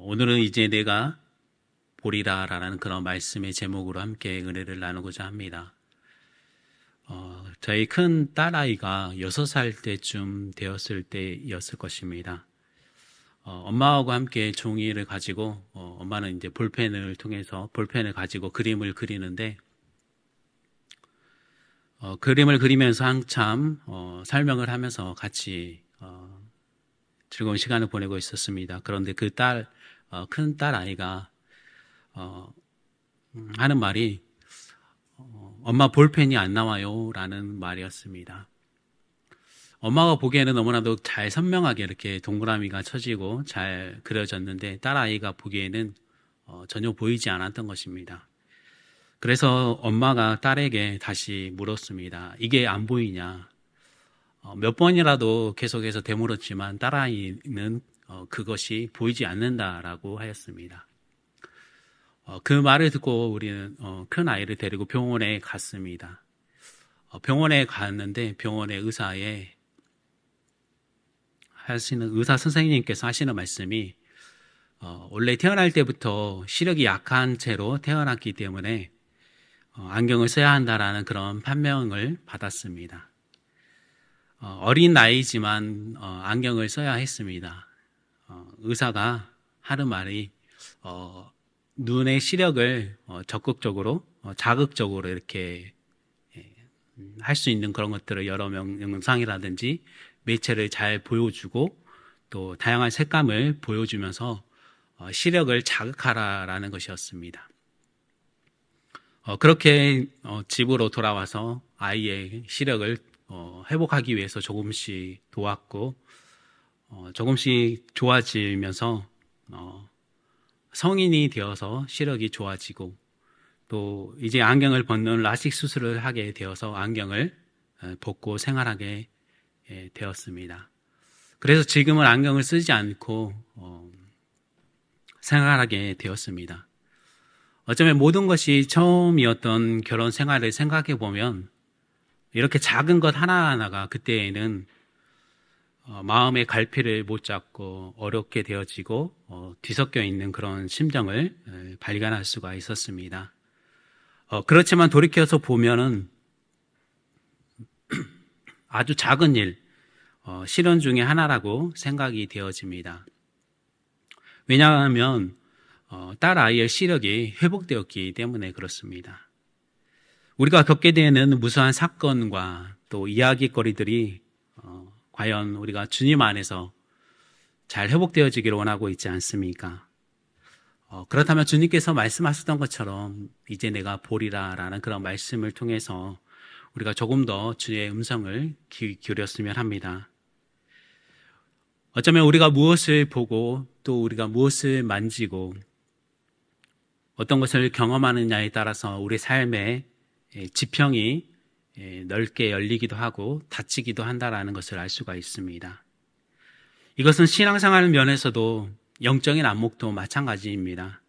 오늘은 이제 내가 보리라라는 그런 말씀의 제목으로 함께 은혜를 나누고자 합니다. 저희 큰 딸아이가 6살 때쯤 되었을 때였을 것입니다. 엄마하고 함께 종이를 가지고, 엄마는 이제 볼펜을 통해서 볼펜을 가지고 그림을 그리는데, 그림을 그리면서 한참 설명을 하면서 같이 즐거운 시간을 보내고 있었습니다. 그런데 큰 딸아이가 하는 말이 엄마 볼펜이 안 나와요 라는 말이었습니다. 엄마가 보기에는 너무나도 잘 선명하게 이렇게 동그라미가 쳐지고 잘 그려졌는데 딸아이가 보기에는 전혀 보이지 않았던 것입니다. 그래서 엄마가 딸에게 다시 물었습니다. 이게 안 보이냐? 몇 번이라도 계속해서 되물었지만 딸아이는 그것이 보이지 않는다라고 하였습니다. 그 말을 듣고 우리는 큰 아이를 데리고 병원에 갔습니다. 병원에 갔는데 병원의 의사 선생님께서 하시는 말씀이 원래 태어날 때부터 시력이 약한 채로 태어났기 때문에 안경을 써야 한다라는 그런 판명을 받았습니다. 어린 나이지만 안경을 써야 했습니다. 의사가 하는 말이 눈의 시력을 적극적으로 자극적으로 이렇게 할 수 있는 그런 것들을 여러 영상이라든지 매체를 잘 보여주고 또 다양한 색감을 보여주면서 시력을 자극하라라는 것이었습니다. 그렇게 집으로 돌아와서 아이의 시력을 회복하기 위해서 조금씩 도왔고 조금씩 좋아지면서 성인이 되어서 시력이 좋아지고 또 이제 안경을 벗는 라식 수술을 하게 되어서 안경을 벗고 생활하게 되었습니다. 그래서 지금은 안경을 쓰지 않고 생활하게 되었습니다. 어쩌면 모든 것이 처음이었던 결혼 생활을 생각해 보면 이렇게 작은 것 하나하나가 그때에는 마음의 갈피를 못 잡고 어렵게 되어지고 뒤섞여 있는 그런 심정을 발견할 수가 있었습니다. 그렇지만 돌이켜서 보면은 아주 작은 일, 실현 중에 하나라고 생각이 되어집니다. 왜냐하면 딸 아이의 시력이 회복되었기 때문에 그렇습니다. 우리가 겪게 되는 무수한 사건과 또 이야기거리들이 과연 우리가 주님 안에서 잘 회복되어지기를 원하고 있지 않습니까? 그렇다면 주님께서 말씀하셨던 것처럼 이제 내가 보리라 라는 그런 말씀을 통해서 우리가 조금 더 주의 음성을 기울였으면 합니다. 어쩌면 우리가 무엇을 보고 또 우리가 무엇을 만지고 어떤 것을 경험하느냐에 따라서 우리 삶의 지평이 넓게 열리기도 하고 닫히기도 한다라는 것을 알 수가 있습니다. 이것은 신앙생활 면에서도 영적인 안목도 마찬가지입니다.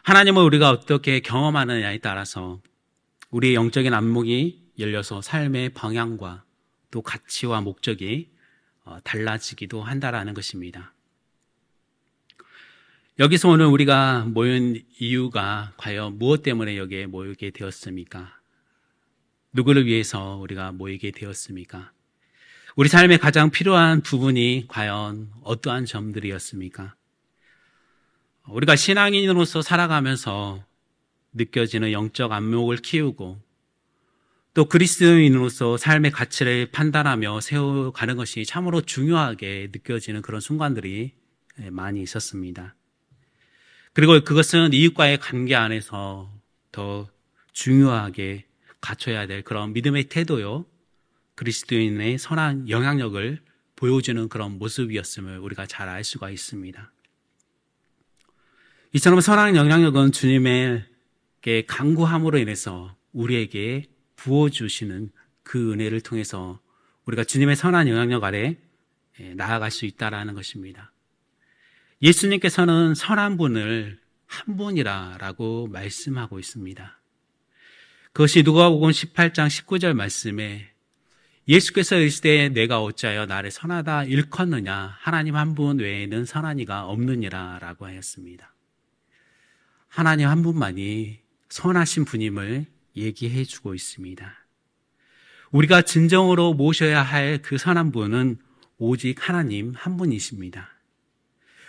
하나님을 우리가 어떻게 경험하느냐에 따라서 우리의 영적인 안목이 열려서 삶의 방향과 또 가치와 목적이 달라지기도 한다라는 것입니다. 여기서 오늘 우리가 모인 이유가 과연 무엇 때문에 여기에 모이게 되었습니까? 누구를 위해서 우리가 모이게 되었습니까? 우리 삶에 가장 필요한 부분이 과연 어떠한 점들이었습니까? 우리가 신앙인으로서 살아가면서 느껴지는 영적 안목을 키우고 또 그리스도인으로서 삶의 가치를 판단하며 세워가는 것이 참으로 중요하게 느껴지는 그런 순간들이 많이 있었습니다. 그리고 그것은 이웃과의 관계 안에서 더 중요하게 갖춰야 될 그런 믿음의 태도요, 그리스도인의 선한 영향력을 보여주는 그런 모습이었음을 우리가 잘 알 수가 있습니다. 이처럼 선한 영향력은 주님에게 간구함으로 인해서 우리에게 부어주시는 그 은혜를 통해서 우리가 주님의 선한 영향력 아래 나아갈 수 있다는 것입니다. 예수님께서는 선한 분을 한 분이라고 말씀하고 있습니다. 그것이 누가복음 18장 19절 말씀에 예수께서 이르시되 내가 어찌하여 나를 선하다 일컫느냐 하나님 한 분 외에는 선한 이가 없느니라 라고 하였습니다. 하나님 한 분만이 선하신 분임을 얘기해 주고 있습니다. 우리가 진정으로 모셔야 할 그 선한 분은 오직 하나님 한 분이십니다.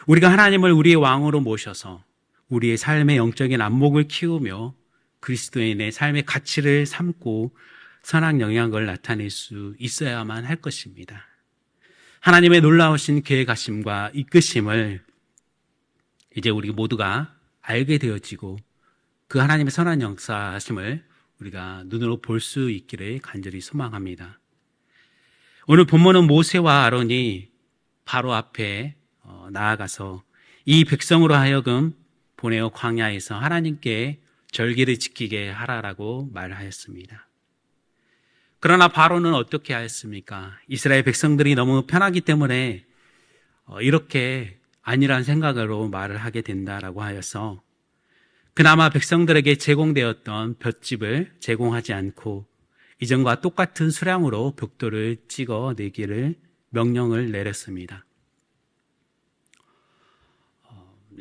우리가 하나님을 우리의 왕으로 모셔서 우리의 삶의 영적인 안목을 키우며 그리스도인의 삶의 가치를 삼고 선한 영향을 나타낼 수 있어야만 할 것입니다. 하나님의 놀라우신 계획하심과 이끄심을 이제 우리 모두가 알게 되어지고 그 하나님의 선한 역사하심을 우리가 눈으로 볼 수 있기를 간절히 소망합니다. 오늘 본문은 모세와 아론이 바로 앞에 나아가서 이 백성으로 하여금 보내어 광야에서 하나님께 절기를 지키게 하라라고 말하였습니다. 그러나 바로는 어떻게 하였습니까? 이스라엘 백성들이 너무 편하기 때문에 이렇게 아니란 생각으로 말을 하게 된다라고 하여서 그나마 백성들에게 제공되었던 볏짚을 제공하지 않고 이전과 똑같은 수량으로 벽돌을 찍어 내기를 명령을 내렸습니다.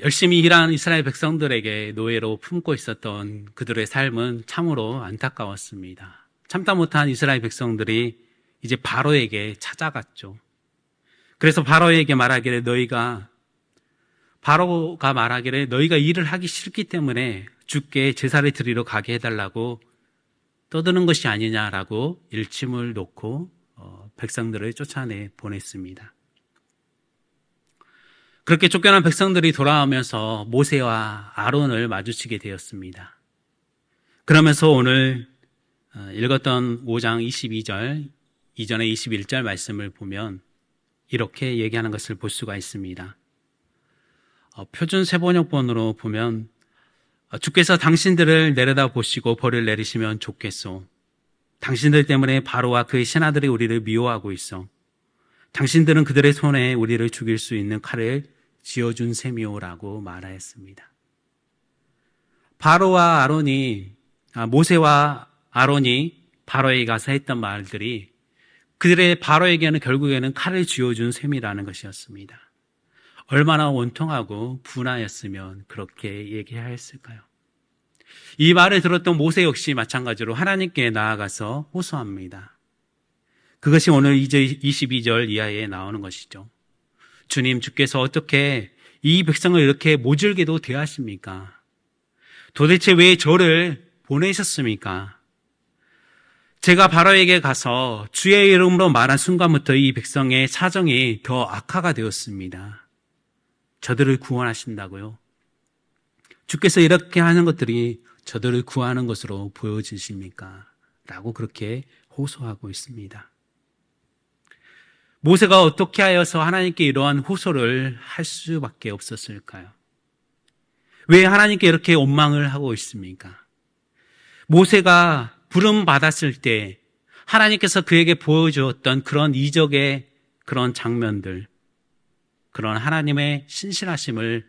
열심히 일한 이스라엘 백성들에게 노예로 품고 있었던 그들의 삶은 참으로 안타까웠습니다. 참다 못한 이스라엘 백성들이 이제 바로에게 찾아갔죠. 그래서 바로가 말하기를 너희가 일을 하기 싫기 때문에 주께 제사를 드리러 가게 해달라고 떠드는 것이 아니냐라고 일침을 놓고 백성들을 쫓아내 보냈습니다. 그렇게 쫓겨난 백성들이 돌아오면서 모세와 아론을 마주치게 되었습니다. 그러면서 오늘 읽었던 5장 22절 이전에 21절 말씀을 보면 이렇게 얘기하는 것을 볼 수가 있습니다. 표준 세번역본으로 보면 주께서 당신들을 내려다 보시고 벌을 내리시면 좋겠소. 당신들 때문에 바로와 그의 신하들이 우리를 미워하고 있어. 당신들은 그들의 손에 우리를 죽일 수 있는 칼을 쥐어준 셈이오라고 말하였습니다. 모세와 아론이 바로에게 가서 했던 말들이 그들의 바로에게는 결국에는 칼을 쥐어준 셈이라는 것이었습니다. 얼마나 원통하고 분하였으면 그렇게 얘기하였을까요? 이 말을 들었던 모세 역시 마찬가지로 하나님께 나아가서 호소합니다. 그것이 오늘 22절 이하에 나오는 것이죠. 주님, 주께서 어떻게 이 백성을 이렇게 모질게도 대하십니까? 도대체 왜 저를 보내셨습니까? 제가 바로에게 가서 주의 이름으로 말한 순간부터 이 백성의 사정이 더 악화가 되었습니다. 저들을 구원하신다고요? 주께서 이렇게 하는 것들이 저들을 구하는 것으로 보여지십니까? 라고 그렇게 호소하고 있습니다. 모세가 어떻게 하여서 하나님께 이러한 호소를 할 수밖에 없었을까요? 왜 하나님께 이렇게 원망을 하고 있습니까? 모세가 부름 받았을 때 하나님께서 그에게 보여주었던 그런 이적의 그런 장면들, 그런 하나님의 신실하심을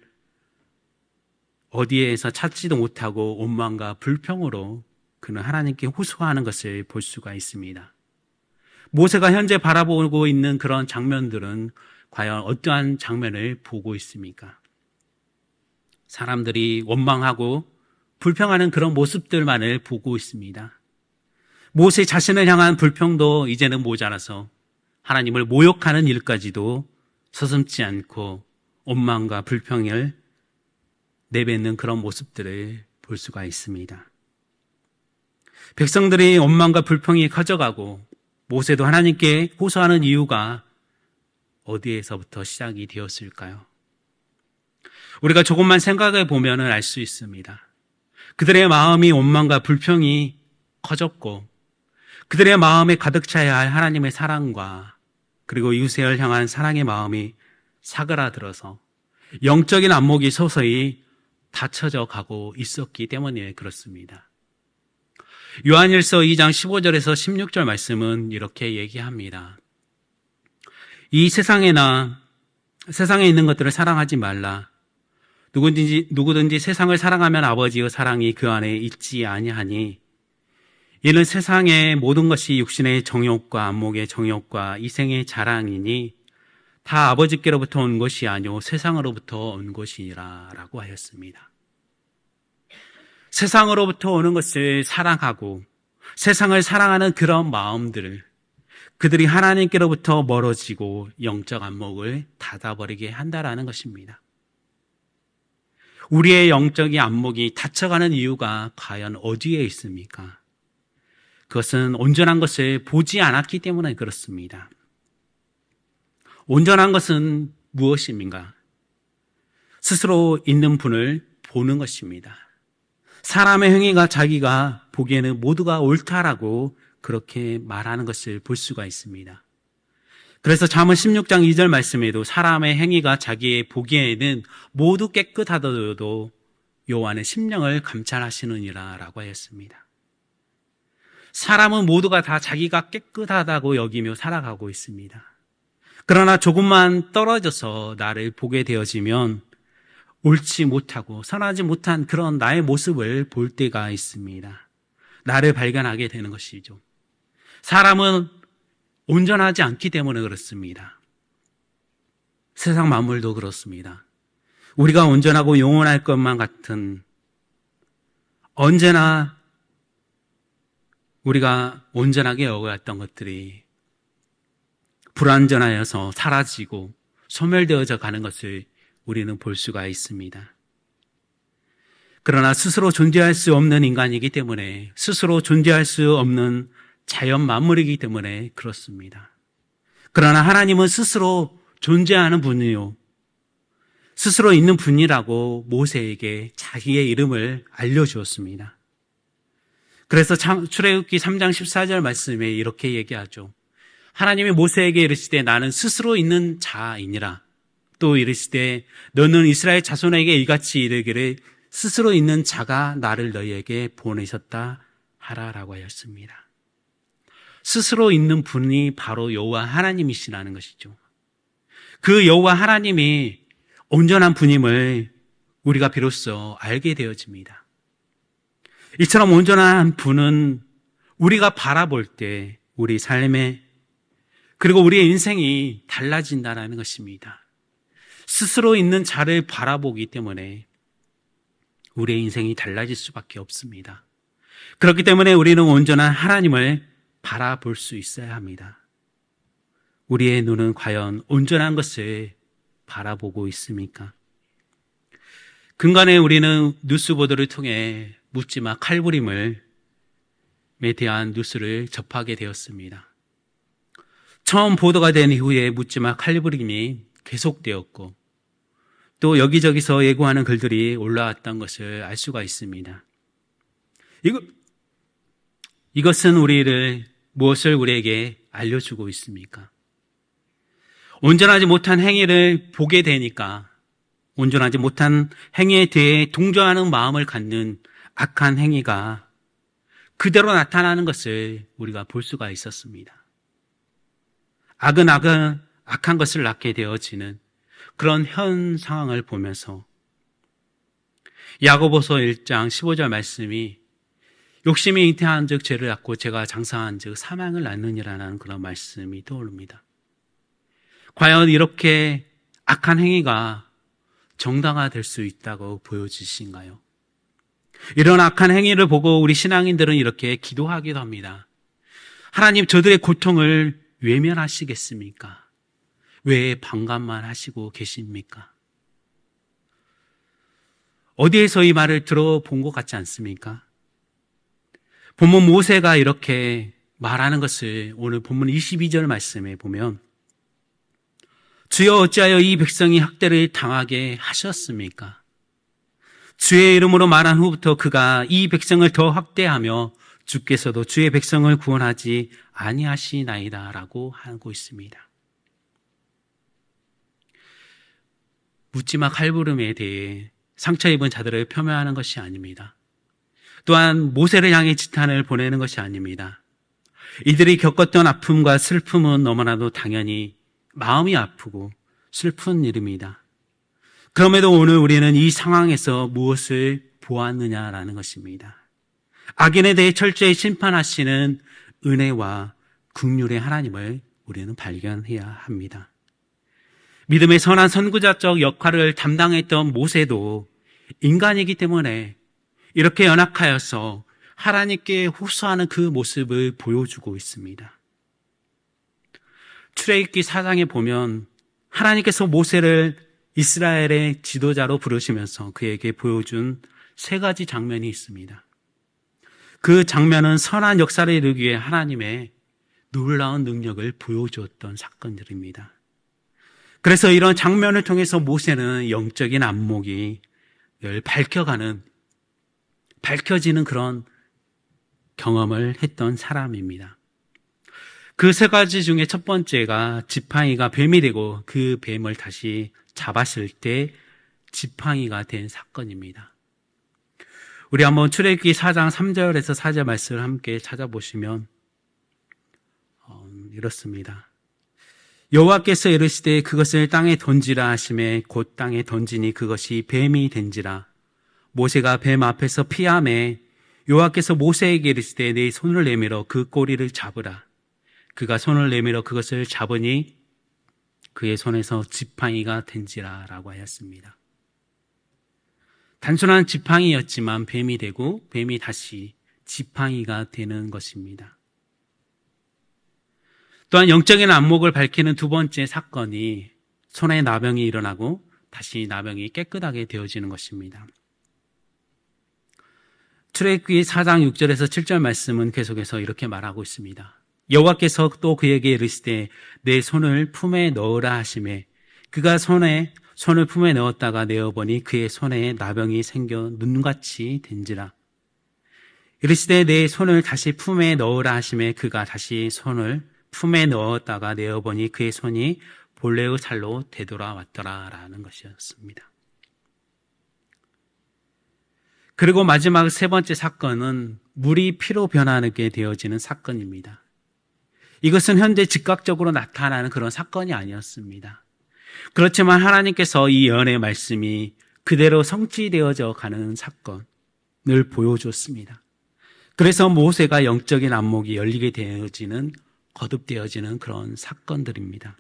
어디에서 찾지도 못하고 원망과 불평으로 그는 하나님께 호소하는 것을 볼 수가 있습니다. 모세가 현재 바라보고 있는 그런 장면들은 과연 어떠한 장면을 보고 있습니까? 사람들이 원망하고 불평하는 그런 모습들만을 보고 있습니다. 모세 자신을 향한 불평도 이제는 모자라서 하나님을 모욕하는 일까지도 서슴지 않고 원망과 불평을 내뱉는 그런 모습들을 볼 수가 있습니다. 백성들이 원망과 불평이 커져가고 모세도 하나님께 호소하는 이유가 어디에서부터 시작이 되었을까요? 우리가 조금만 생각해 보면 알 수 있습니다. 그들의 마음이 원망과 불평이 커졌고 그들의 마음에 가득 차야 할 하나님의 사랑과 그리고 이웃을 향한 사랑의 마음이 사그라들어서 영적인 안목이 서서히 닫혀져 가고 있었기 때문에 그렇습니다. 요한일서 2장 15절에서 16절 말씀은 이렇게 얘기합니다. 이 세상에 있는 것들을 사랑하지 말라. 누구든지 세상을 사랑하면 아버지의 사랑이 그 안에 있지 아니하니 이는 세상의 모든 것이 육신의 정욕과 안목의 정욕과 이생의 자랑이니 다 아버지께로부터 온 것이 아니오 세상으로부터 온 것이니라 라고 하였습니다. 세상으로부터 오는 것을 사랑하고 세상을 사랑하는 그런 마음들을 그들이 하나님께로부터 멀어지고 영적 안목을 닫아버리게 한다라는 것입니다. 우리의 영적인 안목이 닫혀가는 이유가 과연 어디에 있습니까? 그것은 온전한 것을 보지 않았기 때문에 그렇습니다. 온전한 것은 무엇입니까? 스스로 있는 분을 보는 것입니다. 사람의 행위가 자기가 보기에는 모두가 옳다라고 그렇게 말하는 것을 볼 수가 있습니다. 그래서 잠언 16장 2절 말씀에도 사람의 행위가 자기의 보기에는 모두 깨끗하더라도 여호와는 심령을 감찰하시느니라 라고 하였습니다. 사람은 모두가 다 자기가 깨끗하다고 여기며 살아가고 있습니다. 그러나 조금만 떨어져서 나를 보게 되어지면 옳지 못하고 선하지 못한 그런 나의 모습을 볼 때가 있습니다. 나를 발견하게 되는 것이죠. 사람은 온전하지 않기 때문에 그렇습니다. 세상 만물도 그렇습니다. 우리가 온전하고 영원할 것만 같은 언제나 우리가 온전하게 여겨왔던 것들이 불완전하여서 사라지고 소멸되어져 가는 것을 우리는 볼 수가 있습니다. 그러나 스스로 존재할 수 없는 인간이기 때문에 스스로 존재할 수 없는 자연 만물이기 때문에 그렇습니다. 그러나 하나님은 스스로 존재하는 분이요 스스로 있는 분이라고 모세에게 자기의 이름을 알려주었습니다. 그래서 출애굽기 3장 14절 말씀에 이렇게 얘기하죠. 하나님이 모세에게 이르시되 나는 스스로 있는 자이니라. 또 이르시되 너는 이스라엘 자손에게 이같이 이르기를 스스로 있는 자가 나를 너희에게 보내셨다 하라라고 하였습니다. 스스로 있는 분이 바로 여호와 하나님이시라는 것이죠. 그 여호와 하나님이 온전한 분임을 우리가 비로소 알게 되어집니다. 이처럼 온전한 분은 우리가 바라볼 때 우리 삶에 그리고 우리의 인생이 달라진다는 것입니다. 스스로 있는 자를 바라보기 때문에 우리의 인생이 달라질 수밖에 없습니다. 그렇기 때문에 우리는 온전한 하나님을 바라볼 수 있어야 합니다. 우리의 눈은 과연 온전한 것을 바라보고 있습니까? 근간에 우리는 뉴스 보도를 통해 묻지마 칼부림에 대한 뉴스를 접하게 되었습니다. 처음 보도가 된 이후에 묻지마 칼부림이 계속되었고 또 여기저기서 예고하는 글들이 올라왔던 것을 알 수가 있습니다. 이것은 무엇을 우리에게 알려주고 있습니까? 온전하지 못한 행위를 보게 되니까 온전하지 못한 행위에 대해 동조하는 마음을 갖는 악한 행위가 그대로 나타나는 것을 우리가 볼 수가 있었습니다. 악은 악한 것을 낳게 되어지는 그런 현 상황을 보면서 야고보서 1장 15절 말씀이 욕심이 잉태한 즉 죄를 낳고 죄가 장성한 즉 사망을 낳느니라는 그런 말씀이 떠오릅니다. 과연 이렇게 악한 행위가 정당화될 수 있다고 보여지신가요? 이런 악한 행위를 보고 우리 신앙인들은 이렇게 기도하기도 합니다. 하나님, 저들의 고통을 외면하시겠습니까? 왜 방관만 하시고 계십니까? 어디에서 이 말을 들어본 것 같지 않습니까? 본문 모세가 이렇게 말하는 것을 오늘 본문 22절 말씀에 보면 주여 어찌하여 이 백성이 학대를 당하게 하셨습니까? 주의 이름으로 말한 후부터 그가 이 백성을 더 학대하며 주께서도 주의 백성을 구원하지 아니하시나이다 라고 하고 있습니다. 묻지마 칼부림에 대해 상처 입은 자들을 폄훼하는 것이 아닙니다. 또한 모세를 향해 지탄을 보내는 것이 아닙니다. 이들이 겪었던 아픔과 슬픔은 너무나도 당연히 마음이 아프고 슬픈 일입니다. 그럼에도 오늘 우리는 이 상황에서 무엇을 보았느냐라는 것입니다. 악인에 대해 철저히 심판하시는 은혜와 긍휼의 하나님을 우리는 발견해야 합니다. 믿음의 선한 선구자적 역할을 담당했던 모세도 인간이기 때문에 이렇게 연약하여서 하나님께 호소하는 그 모습을 보여주고 있습니다. 출애굽기 4장에 보면 하나님께서 모세를 이스라엘의 지도자로 부르시면서 그에게 보여준 세 가지 장면이 있습니다. 그 장면은 선한 역사를 이루기 위해 하나님의 놀라운 능력을 보여주었던 사건들입니다. 그래서 이런 장면을 통해서 모세는 영적인 안목이 늘 밝혀지는 그런 경험을 했던 사람입니다. 그 세 가지 중에 첫 번째가 지팡이가 뱀이 되고 그 뱀을 다시 잡았을 때 지팡이가 된 사건입니다. 우리 한번 출애굽기 4장 3절에서 4절 말씀을 함께 찾아보시면 이렇습니다. 여호와께서 이르시되 그것을 땅에 던지라 하시매 곧 땅에 던지니 그것이 뱀이 된지라. 모세가 뱀 앞에서 피하매 여호와께서 모세에게 이르시되 네 손을 내밀어 그 꼬리를 잡으라. 그가 손을 내밀어 그것을 잡으니 그의 손에서 지팡이가 된지라 라고 하였습니다. 단순한 지팡이였지만 뱀이 되고 뱀이 다시 지팡이가 되는 것입니다. 또한 영적인 안목을 밝히는 두 번째 사건이 손에 나병이 일어나고 다시 나병이 깨끗하게 되어지는 것입니다. 출애굽기 4장 6절에서 7절 말씀은 계속해서 이렇게 말하고 있습니다. 여호와께서 또 그에게 이르시되 내 손을 품에 넣으라 하시매 그가 손을 품에 넣었다가 내어보니 그의 손에 나병이 생겨 눈같이 된지라. 이르시되 내 손을 다시 품에 넣으라 하시매 그가 다시 손을 품에 넣었다가 내어보니 그의 손이 본래의 살로 되돌아왔더라 라는 것이었습니다. 그리고 마지막 세 번째 사건은 물이 피로 변하게 되어지는 사건입니다. 이것은 현재 즉각적으로 나타나는 그런 사건이 아니었습니다. 그렇지만 하나님께서 이 예언의 말씀이 그대로 성취되어져 가는 사건을 보여줬습니다. 그래서 모세가 영적인 안목이 열리게 되어지는 거듭되어지는 그런 사건들입니다.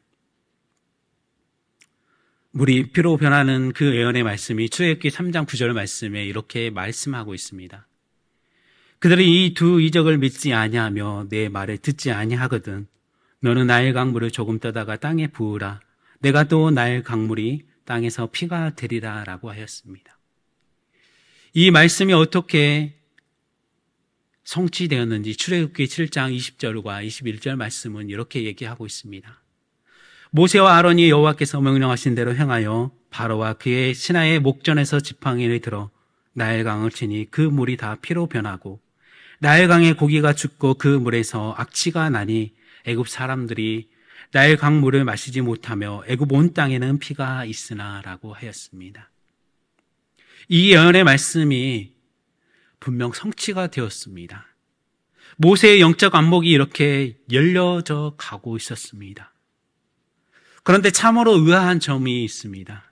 물이 피로 변하는 그 예언의 말씀이 출애굽기 3장 9절 말씀에 이렇게 말씀하고 있습니다. 그들이 이 두 이적을 믿지 아니하며 내 말을 듣지 아니하거든 너는 나일 강물을 조금 떠다가 땅에 부으라. 내가 또 나일 강물이 땅에서 피가 되리라 라고 하였습니다. 이 말씀이 어떻게 성취되었는지 출애굽기 7장 20절과 21절 말씀은 이렇게 얘기하고 있습니다. 모세와 아론이 여호와께서 명령하신 대로 행하여 바로와 그의 신하의 목전에서 지팡이를 들어 나일강을 치니 그 물이 다 피로 변하고 나일강의 고기가 죽고 그 물에서 악취가 나니 애굽 사람들이 나일강 물을 마시지 못하며 애굽 온 땅에는 피가 있으나 라고 하였습니다. 이 예언의 말씀이 분명 성취가 되었습니다. 모세의 영적 안목이 이렇게 열려져 가고 있었습니다. 그런데 참으로 의아한 점이 있습니다.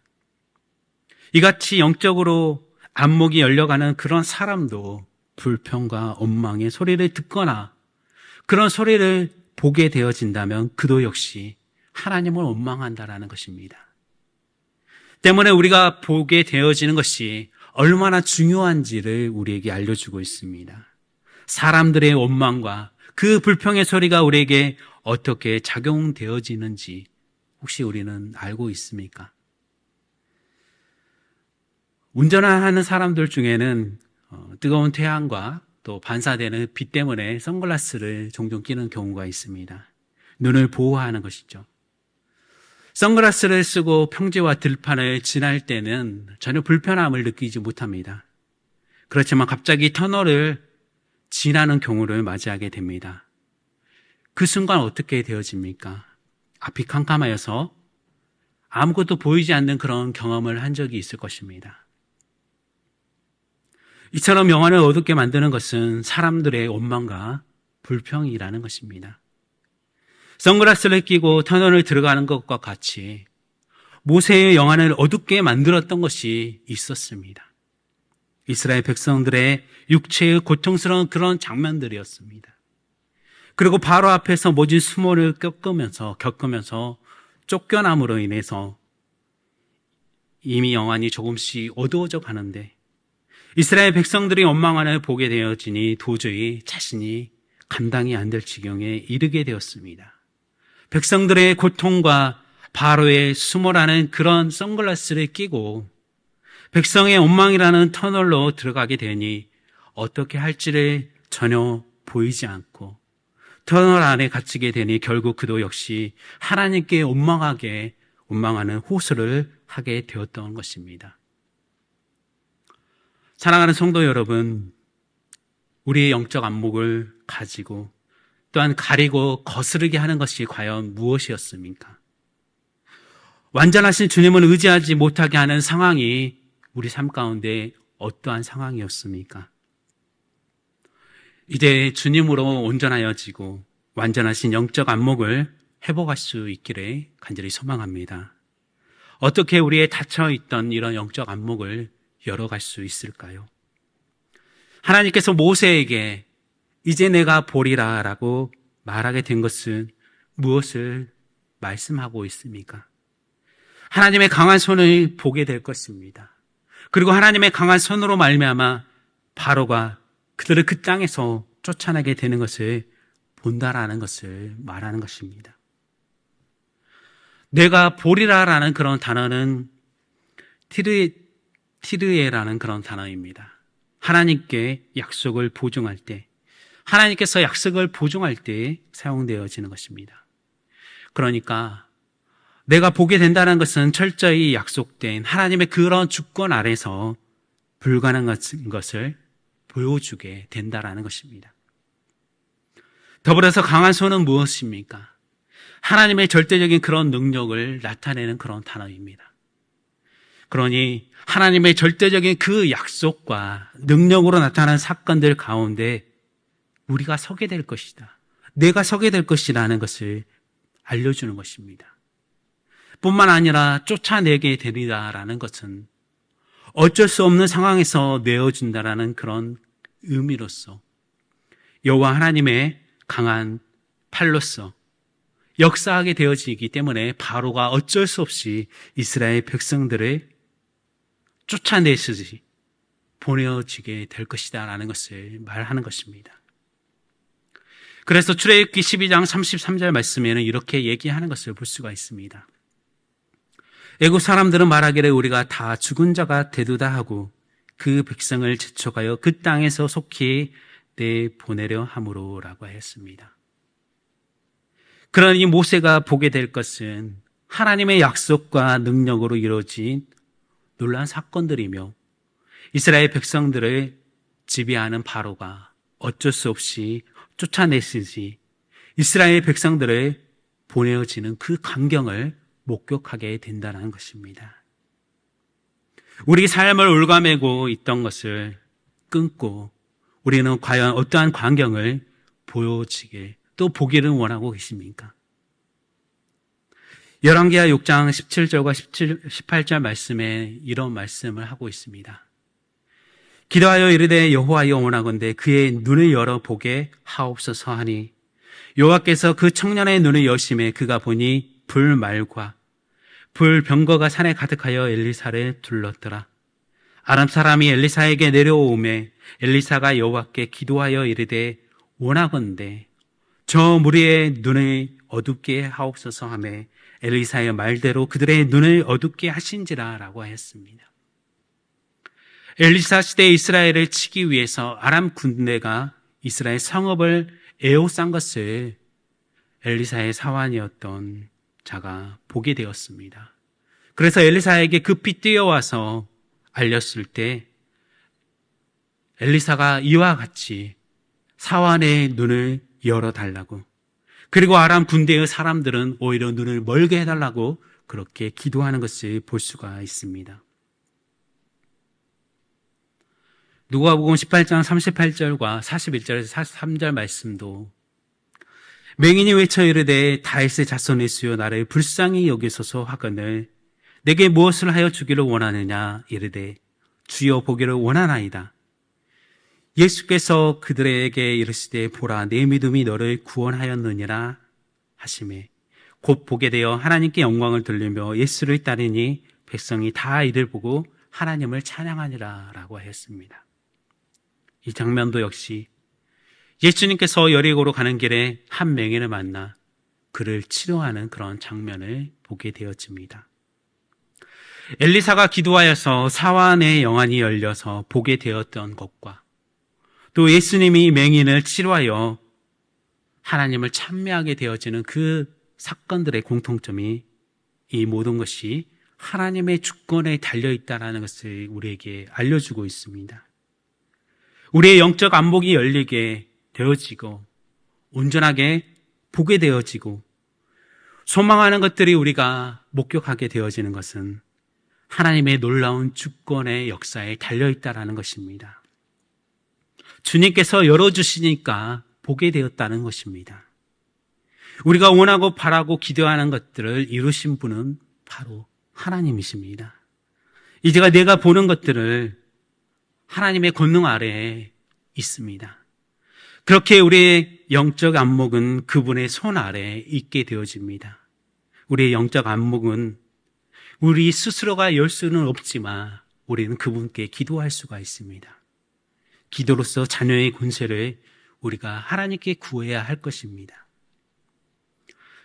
이같이 영적으로 안목이 열려가는 그런 사람도 불평과 원망의 소리를 듣거나 그런 소리를 보게 되어진다면 그도 역시 하나님을 원망한다라는 것입니다. 때문에 우리가 보게 되어지는 것이 얼마나 중요한지를 우리에게 알려주고 있습니다. 사람들의 원망과 그 불평의 소리가 우리에게 어떻게 작용되어지는지 혹시 우리는 알고 있습니까? 운전하는 사람들 중에는 뜨거운 태양과 또 반사되는 빛 때문에 선글라스를 종종 끼는 경우가 있습니다. 눈을 보호하는 것이죠. 선글라스를 쓰고 평지와 들판을 지날 때는 전혀 불편함을 느끼지 못합니다. 그렇지만 갑자기 터널을 지나는 경우를 맞이하게 됩니다. 그 순간 어떻게 되어집니까? 앞이 캄캄하여서 아무것도 보이지 않는 그런 경험을 한 적이 있을 것입니다. 이처럼 영혼을 어둡게 만드는 것은 사람들의 원망과 불평이라는 것입니다. 선글라스를 끼고 터널을 들어가는 것과 같이 모세의 영혼을 어둡게 만들었던 것이 있었습니다. 이스라엘 백성들의 육체의 고통스러운 그런 장면들이었습니다. 그리고 바로 앞에서 모진 수모를 겪으면서 쫓겨남으로 인해서 이미 영안이 조금씩 어두워져 가는데 이스라엘 백성들이 원망을 보게 되어지니 도저히 자신이 감당이 안 될 지경에 이르게 되었습니다. 백성들의 고통과 바로의 수모라는 그런 선글라스를 끼고 백성의 원망이라는 터널로 들어가게 되니 어떻게 할지를 전혀 보이지 않고 터널 안에 갇히게 되니 결국 그도 역시 하나님께 원망하는 호소를 하게 되었던 것입니다. 사랑하는 성도 여러분, 우리의 영적 안목을 가지고 또한 가리고 거스르게 하는 것이 과연 무엇이었습니까? 완전하신 주님을 의지하지 못하게 하는 상황이 우리 삶 가운데 어떠한 상황이었습니까? 이제 주님으로 온전하여지고 완전하신 영적 안목을 회복할 수 있기를 간절히 소망합니다. 어떻게 우리의 닫혀있던 이런 영적 안목을 열어갈 수 있을까요? 하나님께서 모세에게 이제 내가 보리라 라고 말하게 된 것은 무엇을 말씀하고 있습니까? 하나님의 강한 손을 보게 될 것입니다. 그리고 하나님의 강한 손으로 말미암아 바로가 그들을 그 땅에서 쫓아내게 되는 것을 본다라는 것을 말하는 것입니다. 내가 보리라라는 그런 단어는 티르에라는 그런 단어입니다. 하나님께 약속을 보증할 때, 하나님께서 약속을 보증할 때 사용되어지는 것입니다. 그러니까 내가 보게 된다는 것은 철저히 약속된 하나님의 그런 주권 아래서 불가능한 것을 보여주게 된다라는 것입니다. 더불어서 강한 손은 무엇입니까? 하나님의 절대적인 그런 능력을 나타내는 그런 단어입니다. 그러니 하나님의 절대적인 그 약속과 능력으로 나타나는 사건들 가운데 우리가 서게 될 것이다. 내가 서게 될 것이라는 것을 알려주는 것입니다. 뿐만 아니라 쫓아내게 되리라라는 것은 어쩔 수 없는 상황에서 내어준다라는 그런 의미로서 여호와 하나님의 강한 팔로서 역사하게 되어지기 때문에 바로가 어쩔 수 없이 이스라엘 백성들을 쫓아내시지 보내어지게 될 것이다 라는 것을 말하는 것입니다. 그래서 출애굽기 12장 33절 말씀에는 이렇게 얘기하는 것을 볼 수가 있습니다. 애굽 사람들은 말하기를 우리가 다 죽은 자가 되도다 하고 그 백성을 재촉하여 그 땅에서 속히 내보내려 함으로라고 했습니다. 그러니 모세가 보게 될 것은 하나님의 약속과 능력으로 이루어진 놀라운 사건들이며 이스라엘 백성들을 지배하는 바로가 어쩔 수 없이 쫓아내시지 이스라엘 백성들을 보내어지는 그 광경을 목격하게 된다는 것입니다. 우리 삶을 올가매고 있던 것을 끊고 우리는 과연 어떠한 광경을 보여지길 또 보기를 원하고 계십니까? 열왕기하 6장 17절과 18절 말씀에 이런 말씀을 하고 있습니다. 기도하여 이르되 여호와여 원하건대 그의 눈을 열어 보게 하옵소서 하니 여호와께서 그 청년의 눈을 여심해 그가 보니 불말과 불병거가 산에 가득하여 엘리사를 둘렀더라. 아람 사람이 엘리사에게 내려오매 엘리사가 여호와께 기도하여 이르되 원하건대 저 무리의 눈을 어둡게 하옵소서 하매 엘리사의 말대로 그들의 눈을 어둡게 하신지라 라고 하였습니다. 엘리사 시대 이스라엘을 치기 위해서 아람 군대가 이스라엘 성읍을 에워싼 것을 엘리사의 사환이었던 자가 보게 되었습니다. 그래서 엘리사에게 급히 뛰어와서 알렸을 때 엘리사가 이와 같이 사환의 눈을 열어달라고, 그리고 아람 군대의 사람들은 오히려 눈을 멀게 해달라고 그렇게 기도하는 것을 볼 수가 있습니다. 누가복음 18장 38절과 41절에서 43절 말씀도 맹인이 외쳐 이르되 다윗의 자손의 수여 나를 불쌍히 여기소서 하거늘 내게 무엇을 하여 주기를 원하느냐 이르되 주여 보기를 원하나이다. 예수께서 그들에게 이르시되 보라 내 믿음이 너를 구원하였느니라 하시매 곧 보게 되어 하나님께 영광을 돌리며 예수를 따르니 백성이 다 이를 보고 하나님을 찬양하니라 라고 하였습니다. 이 장면도 역시 예수님께서 여리고로 가는 길에 한 맹인을 만나 그를 치료하는 그런 장면을 보게 되어집니다. 엘리사가 기도하여서 사환의 영안이 열려서 보게 되었던 것과 또 예수님이 맹인을 치료하여 하나님을 찬미하게 되어지는 그 사건들의 공통점이 이 모든 것이 하나님의 주권에 달려있다는 것을 우리에게 알려주고 있습니다. 우리의 영적 안목이 열리게 되어지고 온전하게 보게 되어지고 소망하는 것들이 우리가 목격하게 되어지는 것은 하나님의 놀라운 주권의 역사에 달려있다는 것입니다. 주님께서 열어주시니까 보게 되었다는 것입니다. 우리가 원하고 바라고 기도하는 것들을 이루신 분은 바로 하나님이십니다. 이제가 내가 보는 것들을 하나님의 권능 아래에 있습니다. 그렇게 우리의 영적 안목은 그분의 손 아래에 있게 되어집니다. 우리의 영적 안목은 우리 스스로가 열 수는 없지만 우리는 그분께 기도할 수가 있습니다. 기도로서 자녀의 권세를 우리가 하나님께 구해야 할 것입니다.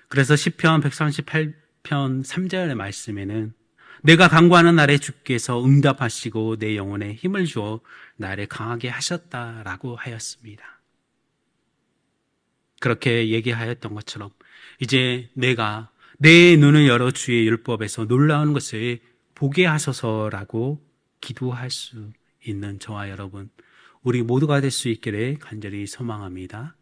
그래서 시편 138편 3절의 말씀에는 내가 간구하는 날에 주께서 응답하시고 내 영혼에 힘을 주어 나를 강하게 하셨다라고 하였습니다. 그렇게 얘기하였던 것처럼 이제 내가 내 눈을 열어 주의 율법에서 놀라운 것을 보게 하소서라고 기도할 수 있는 저와 여러분, 우리 모두가 될 수 있기를 간절히 소망합니다.